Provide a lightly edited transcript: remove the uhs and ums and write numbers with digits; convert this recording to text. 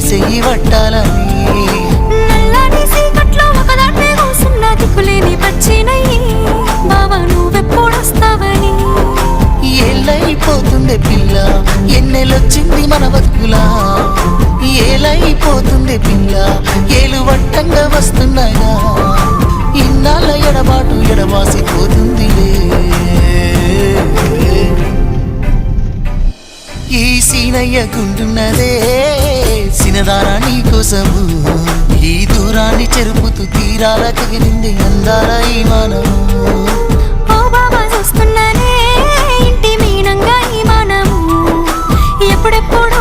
చెయ్యి పట్టాలని నల్లని సీకట్లో ఒకదాన్నే కూసున్న దిక్కులేని పచ్చినయ్యి బావా నువ్వెప్పుడొస్తావని ఏళ్ళైపోతుంది పిల్ల ఎన్నెలొచ్చింది మన బతుకులా ఏలైపోతుంది పిల్ల ఏలు వట్టంగా వస్తున్నాయా ఇన్నాళ్ళ ఎడబాటు ఎడవాసిపోతుందిలే ఈ సీనయ్య గుంటున్నదే సినదారా నీ కోసము ఈ దూరాన్ని చెరుపుతూ తీరాల తగిలింది అందాల ఈ మానము ఓ బాబా చూస్తున్నానే ఇంటి మీనంగా ఈ మనము ఎప్పుడెప్పుడు